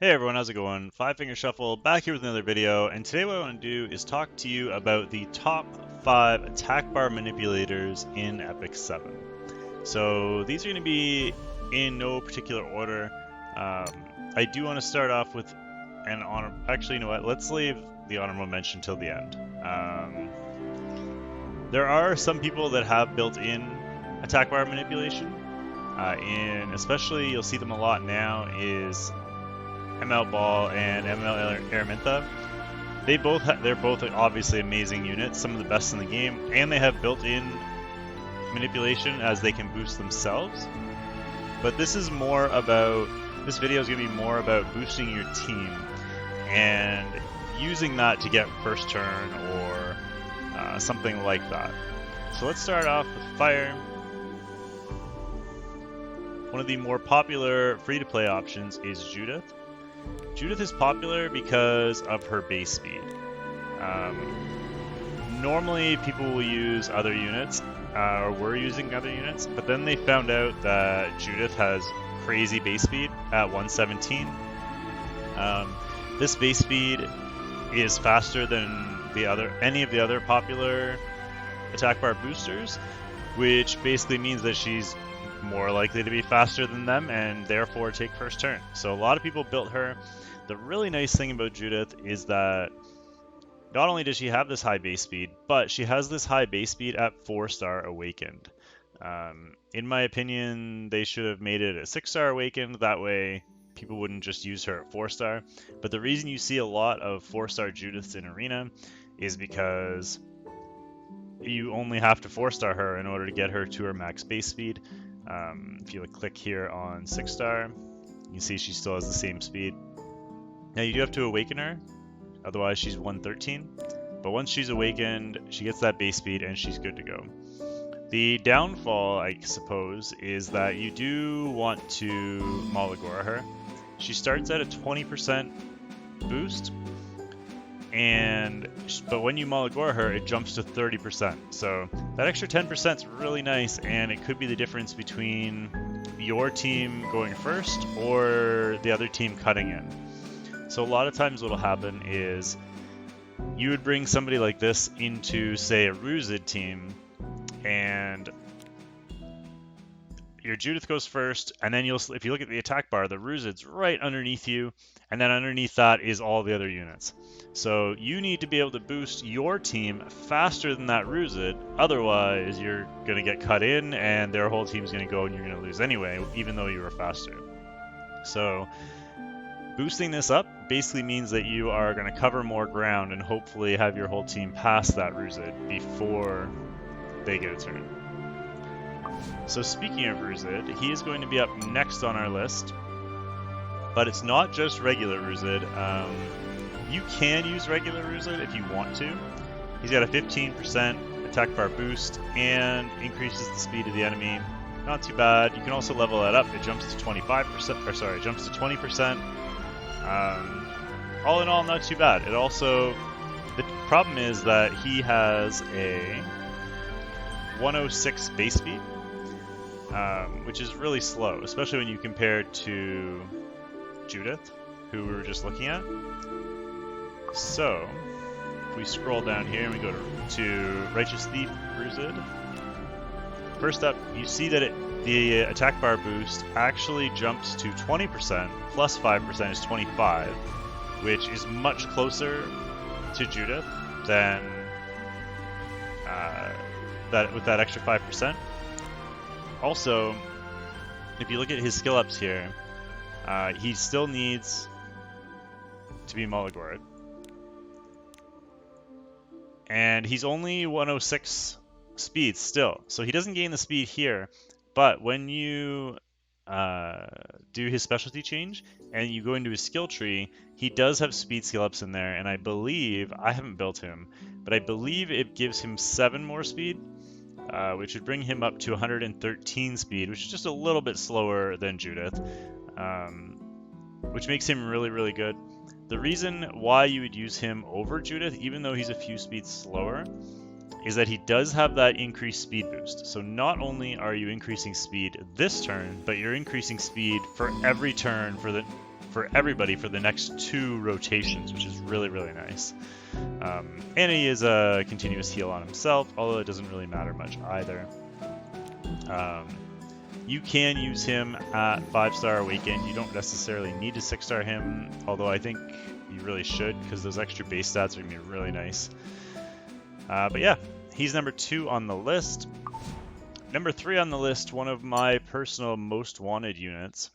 Hey everyone, how's it going? Five Finger Shuffle back here with another video, and today what I want to do is talk to you about the top 5 attack bar manipulators in Epic 7. So these are going to be in no particular order. I do want to start off with an honor. Actually, you know what? Let's leave the honorable mention till the end. There are some people that have built-in attack bar manipulation. Especially you'll see them a lot now is ML Ball and ML Araminta. They're both obviously amazing units, some of the best in the game, and they have built-in manipulation as they can boost themselves. But this video is going to be more about boosting your team and using that to get first turn or something like that. So let's start off with Fire. One of the more popular free-to-play options is Judith. Judith is popular because of her base speed. Normally people will use other units, or were using other units, but then they found out that Judith has crazy base speed at 117. This base speed is faster than any of the other popular attack bar boosters, which basically means that she's more likely to be faster than them and therefore take first turn. So a lot of people built her. The really nice thing about Judith is that not only does she have this high base speed, but she has this high base speed at 4-star Awakened. In my opinion, they should have made it a 6-star Awakened. That way people wouldn't just use her at 4-star. But the reason you see a lot of 4-star Judiths in Arena is because you only have to 4-star her in order to get her to her max base speed. If you click here on 6-star, you see she still has the same speed. Now you do have to awaken her, otherwise she's 113. But once she's awakened, she gets that base speed and she's good to go. The downfall, I suppose, is that you do want to Malagora her. She starts at a 20% boost, but when you Malagora her, it jumps to 30%. So that extra 10% is really nice, and it could be the difference between your team going first or the other team cutting in. So a lot of times what will happen is you would bring somebody like this into, say, a Rousset team, and your Judith goes first, and then if you look at the attack bar, the Rousset's right underneath you, and then underneath that is all the other units. So you need to be able to boost your team faster than that Rousset, otherwise you're going to get cut in and their whole team's going to go and you're going to lose anyway, even though you were faster. So boosting this up basically means that you are going to cover more ground and hopefully have your whole team pass that Rousset before they get a turn. So speaking of Rousset, he is going to be up next on our list, but it's not just regular Rousset. You can use regular Rousset if you want to. He's got a 15% attack bar boost and increases the speed of the enemy. Not too bad. You can also level that up. It jumps to 25%, or sorry, it jumps to 20%. All in all, not too bad. The problem is that he has a 106 base speed, which is really slow, especially when you compare to Judith, who we were just looking at. So, if we scroll down here and we go to Righteous Thief Rousset, first up, you see that the attack bar boost actually jumps to 20%, plus 5% is 25, which is much closer to Judith than with that extra 5%. Also, if you look at his skill ups here, he still needs to be Malagored. And he's only 106 speed still, so he doesn't gain the speed here. But when you do his specialty change and you go into his skill tree, he does have speed skill ups in there, and I haven't built him, but I believe it gives him 7 more speed, which would bring him up to 113 speed, which is just a little bit slower than Judith, which makes him really, really good. The reason why you would use him over Judith, even though he's a few speeds slower, is that he does have that increased speed boost. So not only are you increasing speed this turn, but you're increasing speed for every turn for the for everybody for the next 2 rotations, which is really, really nice. And he is a continuous heal on himself, although it doesn't really matter much either. You can use him at 5-star Awaken. You don't necessarily need to 6-star him, although I think you really should, because those extra base stats are going to be really nice. But yeah, he's number 2 on the list. Number 3 on the list, one of my personal most wanted units,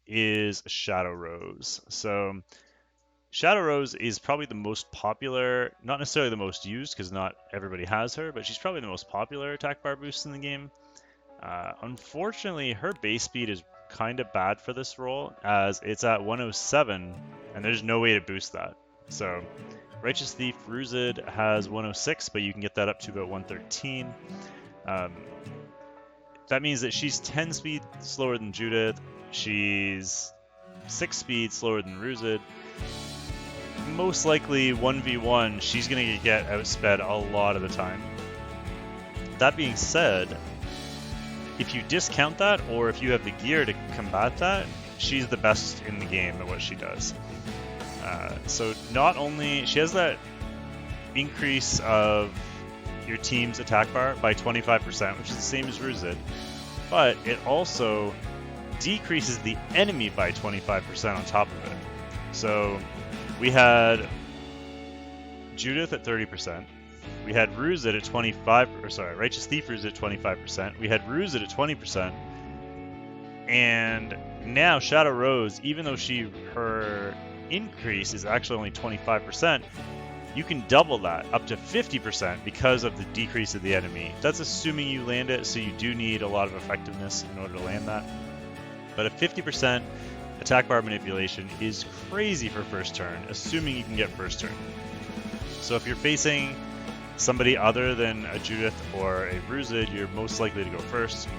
is Shadow Rose. So Shadow Rose is probably the most popular, not necessarily the most used, because not everybody has her, but she's probably the most popular attack bar boost in the game. Unfortunately, her base speed is kind of bad for this role, as it's at 107, and there's no way to boost that. So Righteous Thief Rousset has 106, but you can get that up to about 113. That means that she's 10 speed slower than Judith, she's 6 speed slower than Rousset. Most likely 1v1, she's going to get outsped a lot of the time. That being said, if you discount that, or if you have the gear to combat that, she's the best in the game at what she does. So not only, she has that increase of your team's attack bar by 25%, which is the same as Rousset, but it also decreases the enemy by 25% on top of it. So we had Judith at 30%. We had Rousset at 25%, Righteous Thief Rousset at 25%. We had Rousset at 20%. And now Shadow Rose, even though her increase is actually only 25%, you can double that up to 50% because of the decrease of the enemy. That's assuming you land it, so you do need a lot of effectiveness in order to land that. But a 50% attack bar manipulation is crazy for first turn, assuming you can get first turn. So if you're facing somebody other than a Judith or a Rousset, you're most likely to go first.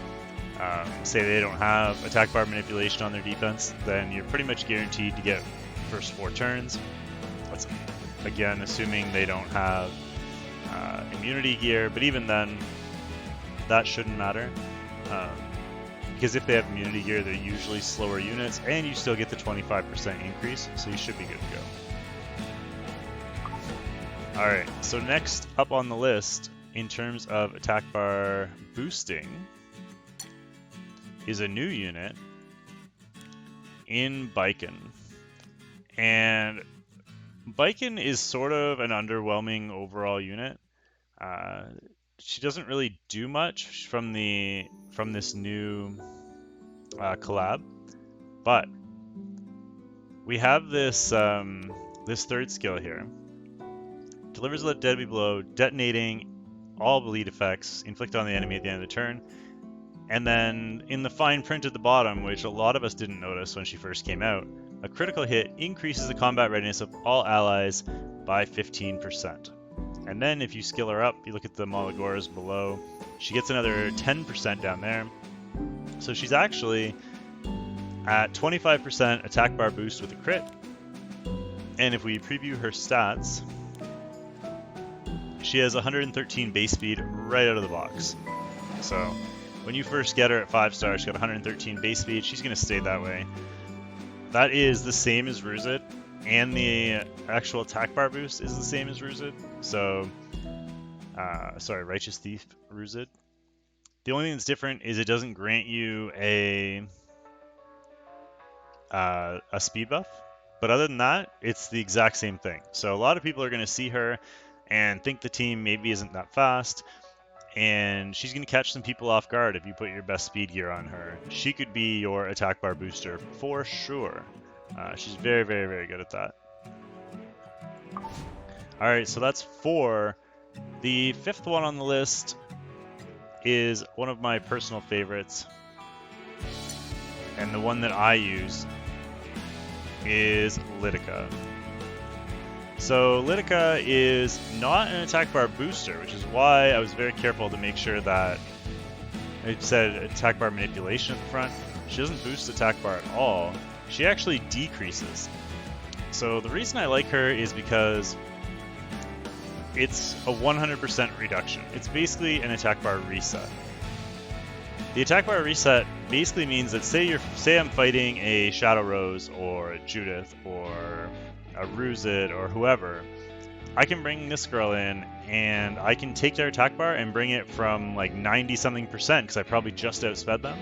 Say they don't have attack bar manipulation on their defense, then you're pretty much guaranteed to get first 4 turns. That's, again, assuming they don't have immunity gear, but even then, that shouldn't matter. Because if they have immunity gear, they're usually slower units, and you still get the 25% increase, so you should be good to go. Alright, so next up on the list, in terms of attack bar boosting, is a new unit in Bastin. And Bastin is sort of an underwhelming overall unit. She doesn't really do much from this new collab, but we have this this third skill here. Delivers a deadly blow, detonating all bleed effects inflicted on the enemy at the end of the turn. And then in the fine print at the bottom, which a lot of us didn't notice when she first came out, a critical hit increases the combat readiness of all allies by 15%. And then if you skill her up, you look at the Malagoras below, she gets another 10% down there. So she's actually at 25% attack bar boost with a crit. And if we preview her stats, she has 113 base speed right out of the box. So when you first get her at 5-star, she's got 113 base speed. She's going to stay that way. That is the same as Rousset, and the actual attack bar boost is the same as Rousset. So, Righteous Thief Rousset. The only thing that's different is it doesn't grant you a speed buff. But other than that, it's the exact same thing. So a lot of people are going to see her and think the team maybe isn't that fast, and she's going to catch some people off guard if you put your best speed gear on her. She could be your attack bar booster for sure. She's very, very, very good at that. Alright, so that's 4. The 5th one on the list is one of my personal favorites, and the one that I use is Lineker. So Lineker is not an attack bar booster, which is why I was very careful to make sure that it said attack bar manipulation at the front. She doesn't boost attack bar at all. She actually decreases. So the reason I like her is because it's a 100% reduction. It's basically an attack bar reset. The attack bar reset basically means that say I'm fighting a Shadow Rose or a Judith or a Rousset or whoever, I can bring this girl in and I can take their attack bar and bring it from like 90-something% because I probably just outsped them,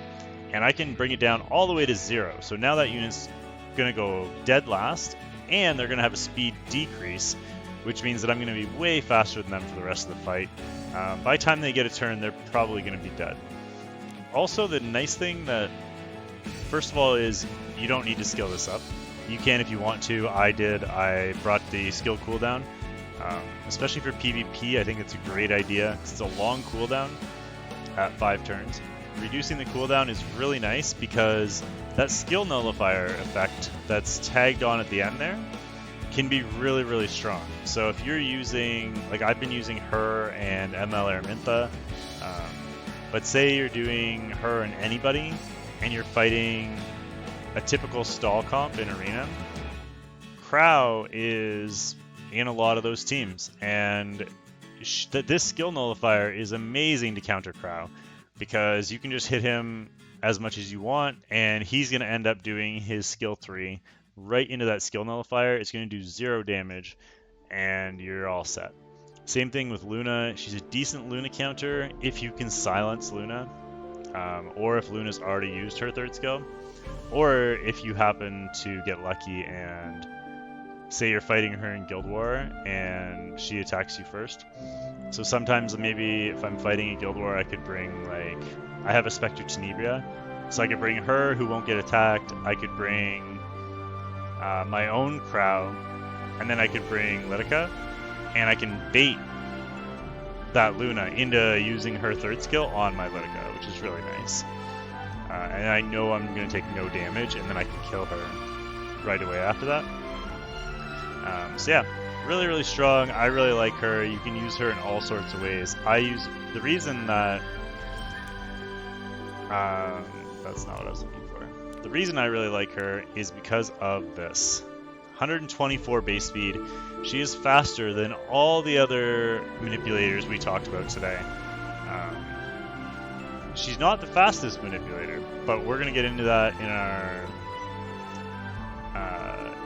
and I can bring it down all the way to 0. So now that unit's going to go dead last, and they're going to have a speed decrease, which means that I'm going to be way faster than them for the rest of the fight. By the time they get a turn, they're probably going to be dead. Also, the nice thing that, first of all, is you don't need to skill this up. You can if you want to. I did. I brought the skill cooldown. Especially for PvP, I think it's a great idea. It's a long cooldown at 5 turns. Reducing the cooldown is really nice because that skill nullifier effect that's tagged on at the end there can be really, really strong. So if you're using, like I've been using her and ML Araminta, but say you're doing her and anybody, and you're fighting a typical stall comp in Arena, Crow is in a lot of those teams, and this skill nullifier is amazing to counter Crow because you can just hit him as much as you want, and he's going to end up doing his skill 3 right into that skill nullifier. It's going to do 0 damage, and you're all set. Same thing with Luna. She's a decent Luna counter if you can silence Luna, or if Luna's already used her 3rd skill, or if you happen to get lucky and say you're fighting her in Guild War and she attacks you first. So sometimes maybe if I'm fighting in Guild War, I could bring, like, I have a Spectre Tenebria, so I could bring her who won't get attacked. I could bring my own Crow, and then I could bring Lineker, and I can bait that Luna into using her 3rd skill on my Lineker, which is really nice. And I know I'm going to take no damage, and then I can kill her right away after that. So yeah, really, really strong. I really like her. You can use her in all sorts of ways. The reason that, that's not what I was looking for. The reason I really like her is because of this. 124 base speed. She is faster than all the other manipulators we talked about today. She's not the fastest manipulator, but we're going to get into that in our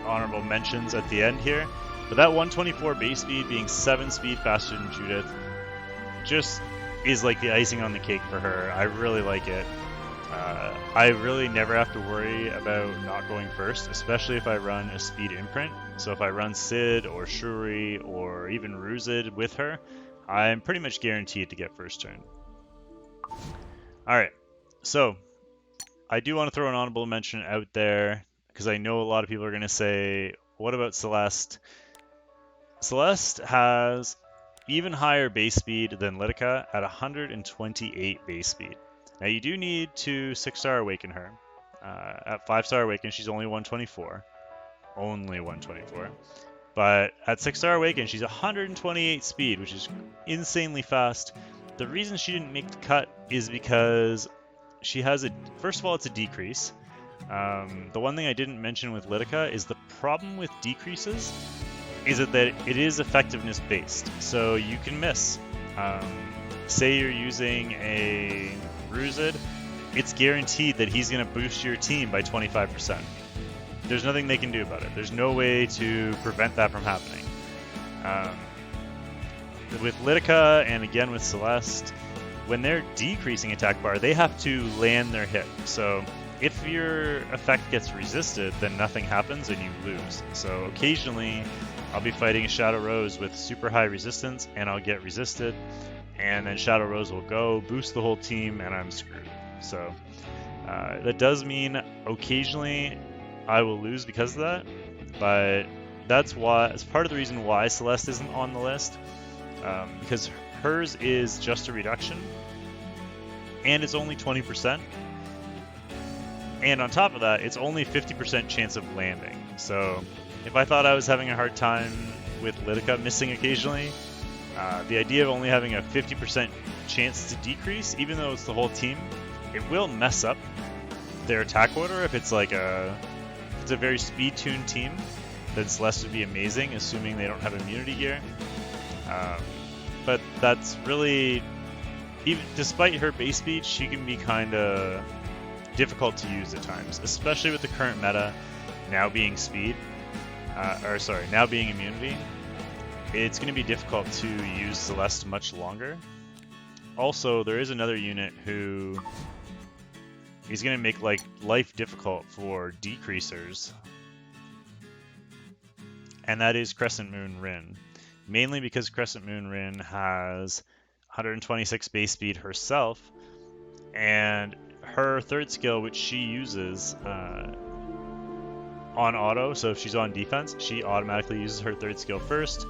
honorable mentions at the end here. But that 124 base speed being 7 speed faster than Judith just is like the icing on the cake for her. I really like it. I really never have to worry about not going first, especially if I run a speed imprint. So if I run Sid or Shuri or even Rousset with her, I'm pretty much guaranteed to get first turn. Alright, so I do want to throw an honorable mention out there because I know a lot of people are going to say, what about Celeste? Celeste has even higher base speed than Lineker at 128 base speed. Now you do need to 6-star awaken her. At 5-star awaken, she's only 124. Only 124. But at 6-star awaken, she's 128 speed, which is insanely fast. The reason she didn't make the cut is because she has a... First of all, it's a decrease. The one thing I didn't mention with Lineker is the problem with decreases is that it is effectiveness based. So you can miss. Say you're using a Rousset, it's guaranteed that he's going to boost your team by 25%. There's nothing they can do about it. There's no way to prevent that from happening. With Lineker and again with Celeste, when they're decreasing attack bar, they have to land their hit. So if your effect gets resisted, then nothing happens and you lose. So occasionally I'll be fighting a Shadow Rose with super high resistance and I'll get resisted, and then Shadow Rose will go, boost the whole team, and I'm screwed. So that does mean occasionally I will lose because of that, but that's part of the reason why Celeste isn't on the list, because hers is just a reduction, and it's only 20%, and on top of that, it's only 50% chance of landing. So if I thought I was having a hard time with Lineker missing occasionally, the idea of only having a 50% chance to decrease, even though it's the whole team, it will mess up their attack order. If it's like if it's a very speed-tuned team, then Celeste would be amazing, assuming they don't have immunity gear. But that's really, even despite her base speed, she can be kind of difficult to use at times, especially with the current meta now being speed, now being immunity. It's going to be difficult to use Celeste much longer. Also, there is another unit who is going to make like life difficult for decreasers, and that is Crescent Moon Rin. Mainly because Crescent Moon Rin has 126 base speed herself, and her third skill, which she uses on auto, so if she's on defense, she automatically uses her third skill first,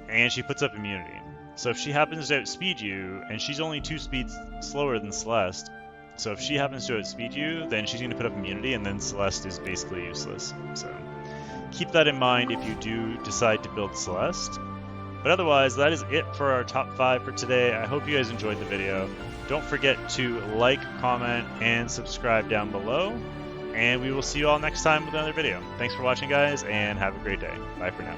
and she puts up immunity. So if she happens to outspeed you, and she's only 2 speeds slower than Celeste, so if she happens to outspeed you, then she's going to put up immunity, and then Celeste is basically useless. So keep that in mind if you do decide to build Celeste. But otherwise, that is it for our top 5 for today. I hope you guys enjoyed the video. Don't forget to like, comment, and subscribe down below. And we will see you all next time with another video. Thanks for watching, guys, and have a great day. Bye for now.